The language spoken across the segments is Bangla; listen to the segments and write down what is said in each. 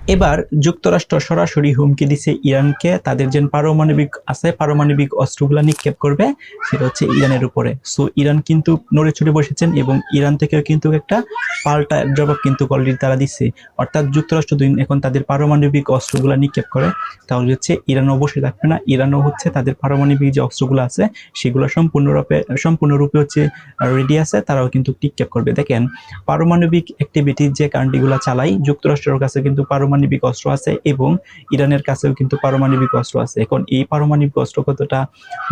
এবার যুক্তরাষ্ট্র সরাসরি হুমকি দিছে ইরানকে, তাদের যে পারমাণবিক আছে পারমাণবিক অস্ত্রগুলা নিক্ষেপ করবে সেটা হচ্ছে ইরানের উপরে। সো ইরান কিন্তু নড়ে চড়ে বসেছেন এবং ইরান থেকেও কিন্তু একটা পাল্টা জবাব কিন্তু অলরেডি তারা দিচ্ছে। অর্থাৎ যুক্তরাষ্ট্র এখন তাদের পারমাণবিক অস্ত্রগুলা নিক্ষেপ করে, তাহলে হচ্ছে ইরানও বসে থাকবে না। ইরানও হচ্ছে তাদের পারমাণবিক যে অস্ত্রগুলো আছে সেগুলো সম্পূর্ণরূপে হচ্ছে রেডি আছে, তারাও কিন্তু নিক্ষেপ করবে। দেখেন, পারমাণবিক অ্যাক্টিভিটি যে কান্ট্রিগুলো চালায়, যুক্তরাষ্ট্রের কাছে কিন্তু পারমাণবিক অস্ত্র আছে এবং ইরানের কাছেও কিন্তু পারমাণবিক অস্ত্র আছে। এখন এই পারমাণবিক অস্ত্র কতটা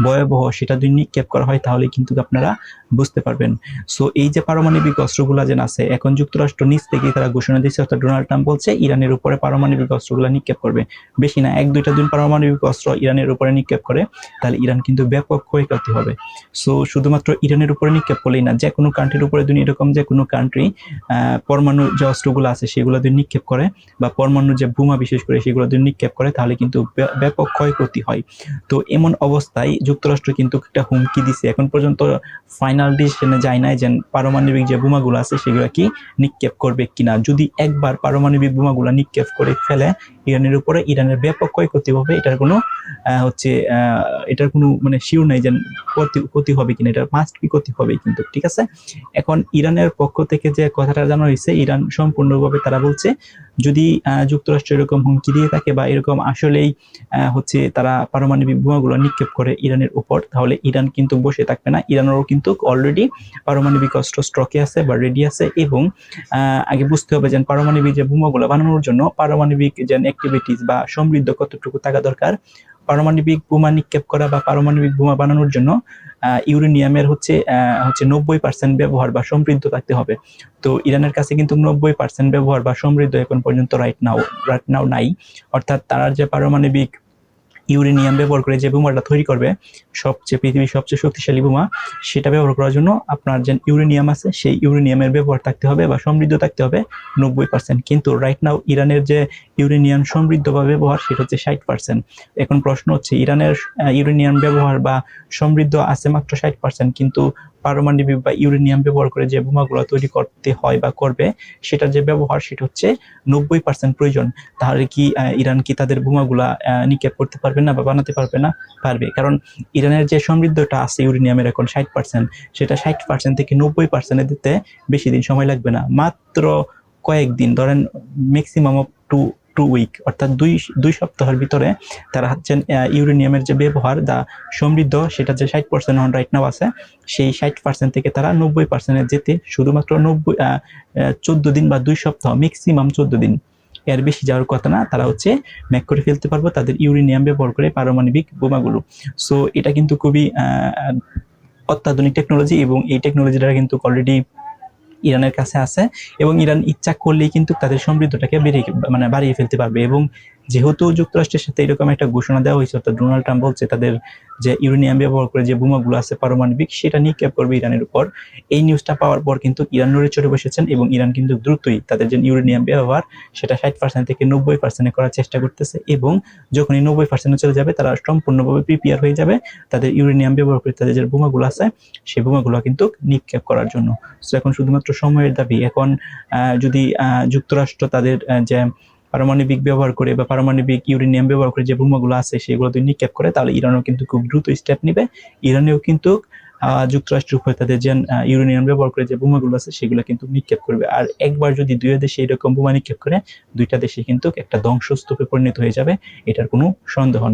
ভয়াবহ সেটা যদি নিক্ষেপ করা হয় তাহলে কিন্তু আপনারা বুঝতে পারবেন। সো এই যে পারমাণবিক অস্ত্রগুলা যে আছে, এখন যুক্তরাষ্ট্র নিজ থেকেই তারা ঘোষণা দিচ্ছে, অর্থাৎ ডোনাল্ড ট্রাম্প বলছে ইরানের উপরে পারমাণবিক অস্ত্রগুলা নিক্ষেপ করবে। বেশি না, 1-2টা দিন পারমাণবিক অস্ত্র ইরানের উপরে নিক্ষেপ করে তাহলে ইরান কিন্তু ব্যাপক ক্ষয়ক্ষতি হবে। সো শুধুমাত্র ইরানের উপরে নিক্ষেপ করলেই না, যে কোনো কান্ট্রির উপরে যদি এরকম যে কোনো কান্ট্রি পরমাণু যে অস্ত্রগুলো আছে সেগুলো যদি নিক্ষেপ করে বা পরমাণু যে বোমা বিশেষ করে সেগুলো যদি নিক্ষেপ করে তাহলে কিন্তু ব্যাপক ক্ষয়ক্ষতি হয়। তো এমন অবস্থায় যুক্তরাষ্ট্র কিন্তু একটা হুমকি দিছে, এখন পর্যন্ত ফাইনাল ডিসিশনে যায় নাই যে পারমাণবিক যে বোমাগুলো আছে সেগুলো কি নিক্ষেপ করবে কিনা। যদি একবার পারমাণবিক বোমাগুলো নিক্ষেপ করে ফেলে ইরানের উপরে, ইরানের ব্যাপক ক্ষয়ক্ষতি হবে। এটার কোনো মানে শিওর নাই যে ক্ষতি হবে কিনা, এটা মাস্ট বি ক্ষতি হবে কিন্তু, ঠিক আছে। এখন ইরানের পক্ষ থেকে যে কথাটা জানানো হয়েছে, ইরান সম্পূর্ণভাবে তারা বলছে যদি যুক্তরাষ্ট্র এরকম হুমকি দিয়ে থাকে বা এরকম আসলেই হচ্ছে তারা পারমাণবিক বোমাগুলো নিক্ষেপ করে ইরানের উপর, তাহলে ইরান কিন্তু বসে থাকবে না। ইরানেরও কিন্তু অলরেডি পারমাণবিক অস্ত্র স্টকে আছে বা রেডি আছে এবং আগে বুঝতে হবে যে পারমাণবিক যে বোমাগুলো বানানোর জন্য পারমাণবিক যে অ্যাক্টিভিটিস বা সমৃদ্ধ কতটুকু থাকা দরকার। পারমাণবিক বোমা নিক্ষেপ করা বা পারমাণবিক বোমা বানানোর জন্য ইউরেনিয়ামের হচ্ছে 90% ব্যবহার বা সমৃদ্ধ থাকতে হবে। তো ইরানের কাছে কিন্তু 90% ব্যবহার বা সমৃদ্ধ এখন পর্যন্ত রাইট নাও নাই। অর্থাৎ তারা যে পারমাণবিক ইউরেনিয়াম ব্যবহার করে যে বোমাটা তৈরি করবে, পৃথিবীর সবচেয়ে শক্তিশালী বোমা, সেটা ব্যবহার করার জন্য আপনার যে ইউরেনিয়াম আছে সেই ইউরেনিয়ামের ব্যবহার থাকতে হবে বা সমৃদ্ধ থাকতে হবে 90%। কিন্তু রাইট নাও ইরানের যে ইউরেনিয়াম সমৃদ্ধ বা ব্যবহার সেটা হচ্ছে 60%। এখন প্রশ্ন হচ্ছে ইরানের ইউরেনিয়াম ব্যবহার বা সমৃদ্ধ আছে মাত্র 60%, কিন্তু পারমাণবিক বা ইউরেনিয়াম ব্যবহার করে যে বোমাগুলো তৈরি করতে হয় বা করবে সেটার যে ব্যবহার সেটা হচ্ছে 90% প্রয়োজন। তাহলে কি ইরান কি তাদের বোমাগুলা নিক্ষেপ করতে পারবে না বা বানাতে পারবে না? পারবে, কারণ ইরানের যে সমৃদ্ধটা আছে ইউরেনিয়ামের এখন 60%, সেটা 60% থেকে 90% দিতে বেশি দিন সময় লাগবে না, মাত্র কয়েকদিন, ধরেন ম্যাক্সিমাম অফ টু উইক, অর্থাৎ দুই সপ্তাহের ভিতরে তারা হচ্ছেন ইউরেনিয়ামের যে ব্যবহার সমৃদ্ধ সেটা যে 60% অন রাইট নাও আছে, সেই 60% থেকে তারা 90% যেতে শুধুমাত্র 14 দিন বা 2 সপ্তাহ, ম্যাক্সিমাম 14 দিন, এর বেশি যাওয়ার কথা না। তারা হচ্ছে ম্যাক করে ফেলতে পারবো তাদের ইউরেনিয়াম ব্যবহার করে পারমাণবিক বোমাগুলো। সো এটা কিন্তু খুবই অত্যাধুনিক টেকনোলজি এবং এই টেকনোলজিটা কিন্তু অলরেডি ইরানের কাছে আছে এবং ইরান ইচ্ছা করলেই কিন্তু তাদের সমৃদ্ধটাকে বাড়িয়ে ফেলতে পারবে। এবং যেহেতু যুক্তরাষ্ট্রের সাথে এরকম একটা ঘোষণা দেওয়া হয়েছে, অর্থাৎ ডোনাল্ড ট্রাম্প বলছে তাদের যে ইউরেনিয়াম ব্যবহার করে যে বোমাগুলো আছে পারমাণবিক সেটা নিক্ষেপ করবে ইরানের উপর। এই নিউজটা পাওয়ার পর কিন্তু ইরান নড়ে চড়ে বসেছেন এবং ইরান কিন্তু দ্রুতই তাদের যে ইউরেনিয়াম ব্যবহার সেটা 60% থেকে 90% করার চেষ্টা করতেছে এবং যখন এই 90% চলে যাবে তারা সম্পূর্ণভাবে প্রিপেয়ার হয়ে যাবে তাদের ইউরেনিয়াম ব্যবহার করে তাদের যে বোমাগুলো আছে সেই বোমাগুলো কিন্তু নিক্ষেপ করার জন্য। সো এখন শুধুমাত্র সময়ের দাবি। এখন যদি যুক্তরাষ্ট্র তাদের যে পারমাণবিক ব্যবহার করে বা পারমাণবিক ইউরেনিয়াম ব্যবহার করে যে বোমাগুলো আছে সেগুলো যদি নিক্ষেপ করে তাহলে ইরানও কিন্তু খুব দ্রুত স্টেপ নিবে। ইরানেও কিন্তু যুক্তরাষ্ট্রের উপরে তাদের যে ইউরেনিয়াম ব্যবহার করে যে বোমাগুলো আছে সেগুলো কিন্তু নিক্ষেপ করবে। আর একবার যদি দুই দেশে এরকম বোমা নিক্ষেপ করে, দুইটা দেশে কিন্তু একটা ধ্বংসস্তূপে পরিণত হয়ে যাবে, এটার কোনো সন্দেহ নেই।